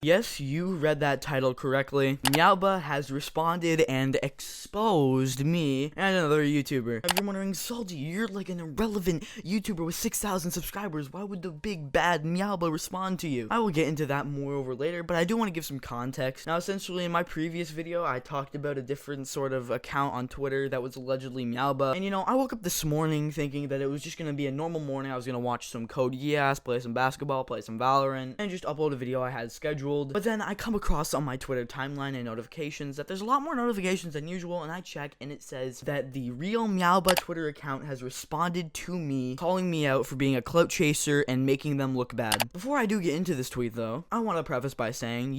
Yes, you read that title correctly. MeowBahh has responded and exposed me and another YouTuber. If you're wondering, Salty, you're like an irrelevant YouTuber with 6,000 subscribers. Why would the big bad MeowBahh respond to you? I will get into that more over later, but I do want to give some context. Now, essentially, in my previous video, I talked about a different sort of account on Twitter that was allegedly MeowBahh. And, you know, I woke up this morning thinking that it was just going to be a normal morning. I was going to watch some Code Geass, play some basketball, play some Valorant, and just upload a video I had scheduled. But then I come across on my Twitter timeline and notifications that there's a lot more notifications than usual, and I check and it says that the real MeowBahh Twitter account has responded to me, calling me out for being a clout chaser and making them look bad. Before I do get into this tweet though, I want to preface by saying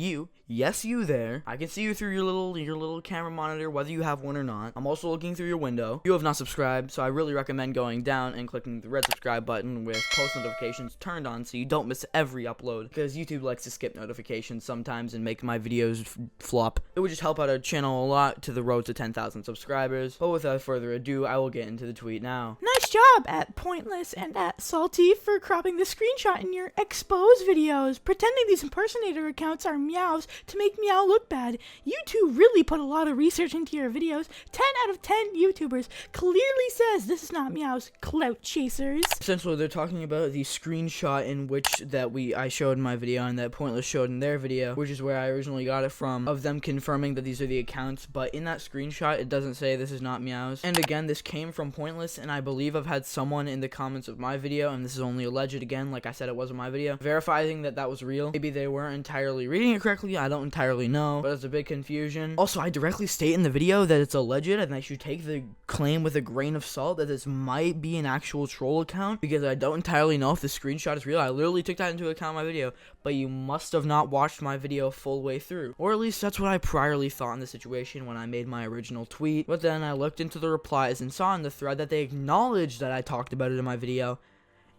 yes you there, I can see you through your little camera monitor whether you have one or not. I'm also looking through your window. You have not subscribed, so I really recommend going down and clicking the red subscribe button with post notifications turned on so you don't miss every upload, because YouTube likes to skip notifications sometimes and make my videos flop. It would just help out our channel a lot to the road to 10,000 subscribers. But without further ado, I will get into the tweet now. Nice job at Pointless and at Salty for cropping the screenshot in your expose videos, pretending these impersonator accounts are meows to make Meow look bad. You two really put a lot of research into your videos. 10 out of 10 YouTubers clearly says this is not Meow's clout chasers. Essentially, they're talking about the screenshot in which I showed in my video and that Pointless showed in their video, which is where I originally got it from, of them confirming that these are the accounts. But in that screenshot, it doesn't say this is not Meow's. And again, this came from Pointless, and I believe I've had someone in the comments of my video, and this is only alleged again, like I said it was in my video, verifying that that was real. Maybe they weren't entirely reading it correctly, I don't entirely know, but it's a big confusion. Also, I directly state in the video that it's alleged, and I should take the claim with a grain of salt that this might be an actual troll account, because I don't entirely know if the screenshot is real. I literally took that into account in my video, but you must have not watched my video full way through, or at least that's what I priorly thought in the situation when I made my original tweet. But then I looked into the replies and saw in the thread that they acknowledged that I talked about it in my video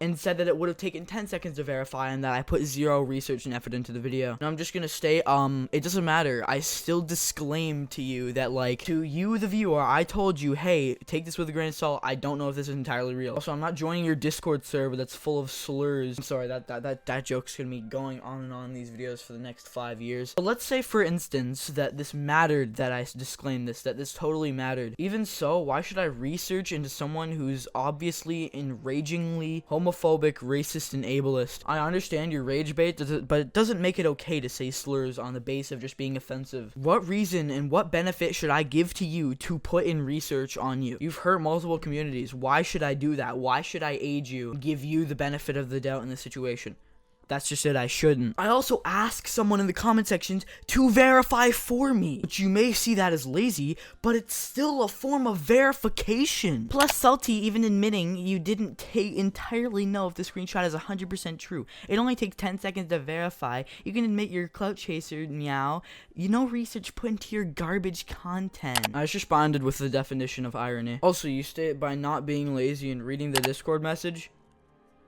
and said that it would have taken 10 seconds to verify and that I put zero research and effort into the video. And I'm just gonna state, it doesn't matter. I still disclaim to you that, like, to you, the viewer, I told you, hey, take this with a grain of salt. I don't know if this is entirely real. Also, I'm not joining your Discord server that's full of slurs. I'm sorry, that joke's gonna be going on and on in these videos for the next 5 years. But let's say, for instance, that this mattered, that I disclaimed this, that this totally mattered. Even so, why should I research into someone who's obviously enragingly homophobic, racist, and ableist? I understand your rage bait, but it doesn't make it okay to say slurs on the base of just being offensive. What reason and what benefit should I give to you to put in research on you? You've hurt multiple communities. Why should I do that? Why should I aid you, give you the benefit of the doubt in this situation? That's just it, I shouldn't. I also ask someone in the comment sections to verify for me, which you may see that as lazy, but it's still a form of verification. Plus, Salty even admitting you didn't entirely know if the screenshot is 100% true. It only takes 10 seconds to verify. You can admit you're a clout chaser, meow. Research put into your garbage content. I just responded with the definition of irony. Also, you state by not being lazy and reading the Discord message,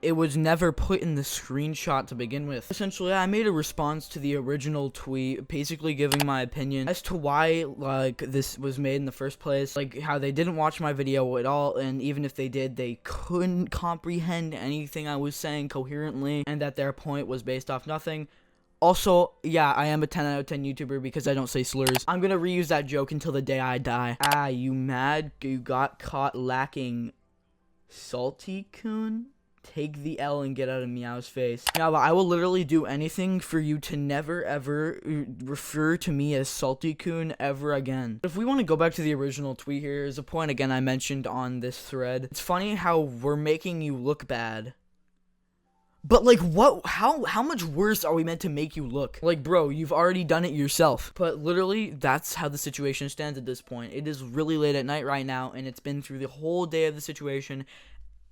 it was never put in the screenshot to begin with. Essentially, I made a response to the original tweet, basically giving my opinion as to why, like, this was made in the first place, like, how they didn't watch my video at all, and even if they did, they couldn't comprehend anything I was saying coherently, and that their point was based off nothing. Also, yeah, I am a 10 out of 10 YouTuber because I don't say slurs. I'm gonna reuse that joke until the day I die. Ah, you mad? You got caught lacking, Salty-kun? Take the L and get out of Meow's face. Now, I will literally do anything for you to never ever refer to me as Salty-kun ever again. If we want to go back to the original tweet, here is a point again I mentioned on this thread. It's funny how we're making you look bad. But, like, what? How much worse are we meant to make you look? Like, bro, you've already done it yourself. But literally, that's how the situation stands at this point. It is really late at night right now, and it's been through the whole day of the situation,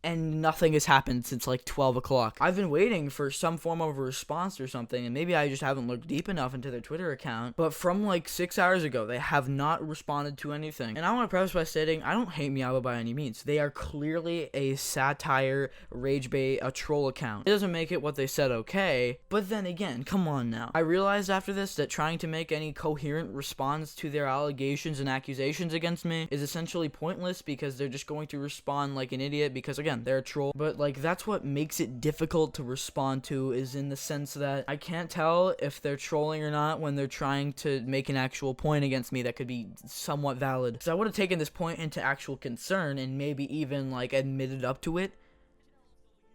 and nothing has happened since like 12 o'clock. I've been waiting for some form of a response or something, and maybe I just haven't looked deep enough into their Twitter account, but from like 6 hours ago, they have not responded to anything. And I want to preface by stating, I don't hate MeowBahh by any means. They are clearly a satire, rage bait, a troll account. It doesn't make it what they said okay, but then again, come on now. I realized after this that trying to make any coherent response to their allegations and accusations against me is essentially pointless, because they're just going to respond like an idiot, because again, again, they're a troll. But like, that's what makes it difficult to respond to, is in the sense that I can't tell if they're trolling or not when they're trying to make an actual point against me that could be somewhat valid. So I would have taken this point into actual concern and maybe even like admitted up to it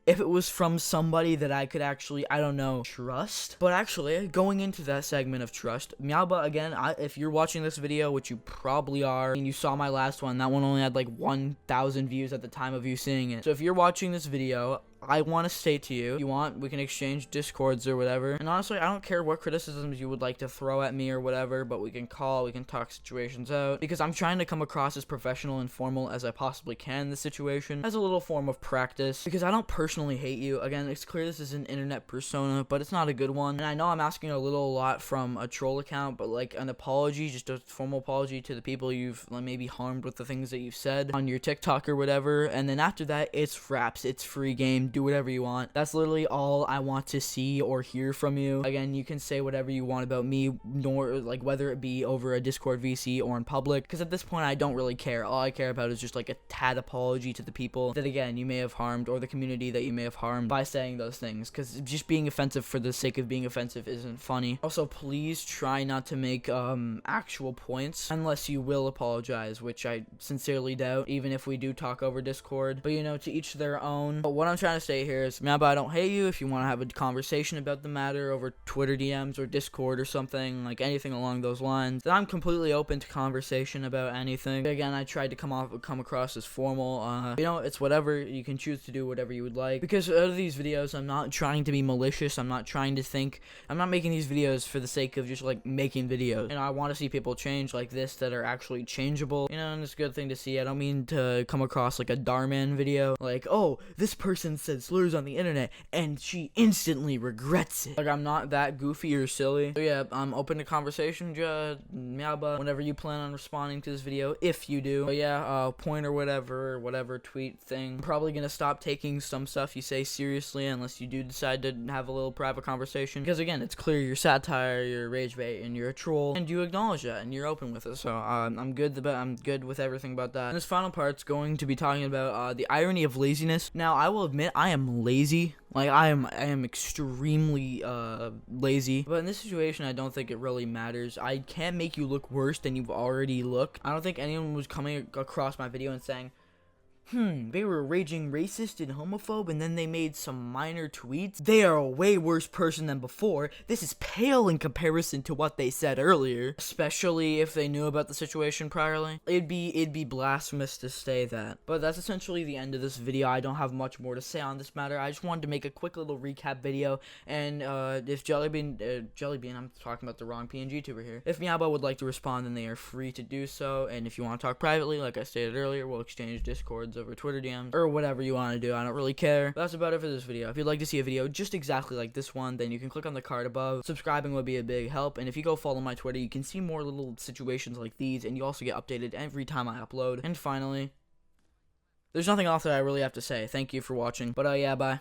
if it was from somebody that I could actually, I don't know, trust. But actually, going into that segment of trust, MeowBahh, again, if you're watching this video, which you probably are, and you saw my last one, that one only had like 1,000 views at the time of you seeing it. So if you're watching this video, I want to say to you, if you want, we can exchange Discords or whatever. And honestly, I don't care what criticisms you would like to throw at me or whatever, but we can talk situations out, because I'm trying to come across as professional and formal as I possibly can in this situation, as a little form of practice, because I don't personally hate you. Again, it's clear this is an internet persona, but it's not a good one. And I know I'm asking a lot from a troll account, but like an apology, just a formal apology to the people you've like, maybe harmed with the things that you've said on your TikTok or whatever. And then after that, it's raps, it's free game. Do whatever you want. That's literally all I want to see or hear from you. Again, you can say whatever you want about me, nor like whether it be over a Discord VC or in public, because at this point I don't really care. All I care about is just like a tad apology to the people that, again, you may have harmed, or the community that you may have harmed by saying those things, because just being offensive for the sake of being offensive isn't funny. Also, please try not to make actual points unless you will apologize, which I sincerely doubt, even if we do talk over Discord. But you know, to each their own. But what I'm trying to say here is, MeowBahh, I don't hate you. If you want to have a conversation about the matter over Twitter DMs or Discord or something, like anything along those lines, then I'm completely open to conversation about anything. Again, I tried to come across as formal. You know, it's whatever. You can choose to do whatever you would like, because out of these videos, I'm not trying to be malicious. I'm not trying to think. I'm not making these videos for the sake of just like making videos. And I want to see people change like this that are actually changeable. You know, and it's a good thing to see. I don't mean to come across like a Darman video, like, oh, this person said slurs on the internet and she instantly regrets it. Like, I'm not that goofy or silly. So yeah, I'm open to conversation, MeowBahh, whenever you plan on responding to this video, if you do. But yeah, point or whatever tweet thing. I'm probably gonna stop taking some stuff you say seriously unless you do decide to have a little private conversation, because again, it's clear you're satire, you're rage bait, and you're a troll, and you acknowledge that and you're open with it. So I'm good with everything about that. And this final part's going to be talking about the irony of laziness. Now, I will admit I am lazy. Like, I am extremely lazy, but in this situation, I don't think it really matters. I can't make you look worse than you've already looked. I don't think anyone was coming across my video and saying, they were raging racist and homophobe, and then they made some minor tweets. They are a way worse person than before. This is pale in comparison to what they said earlier, especially if they knew about the situation priorly. It'd be blasphemous to say that. But that's essentially the end of this video. I don't have much more to say on this matter. I just wanted to make a quick little recap video, and if JellyBean, I'm talking about the wrong PNGTuber here. If MeowBahh would like to respond, then they are free to do so, and if you want to talk privately, like I stated earlier, we'll exchange Discords over Twitter DMs, or whatever you want to do. I don't really care. But that's about it for this video. If you'd like to see a video just exactly like this one, then you can click on the card above. Subscribing would be a big help, and if you go follow my Twitter, you can see more little situations like these, and you also get updated every time I upload. And finally, there's nothing else that I really have to say. Thank you for watching, but yeah, bye.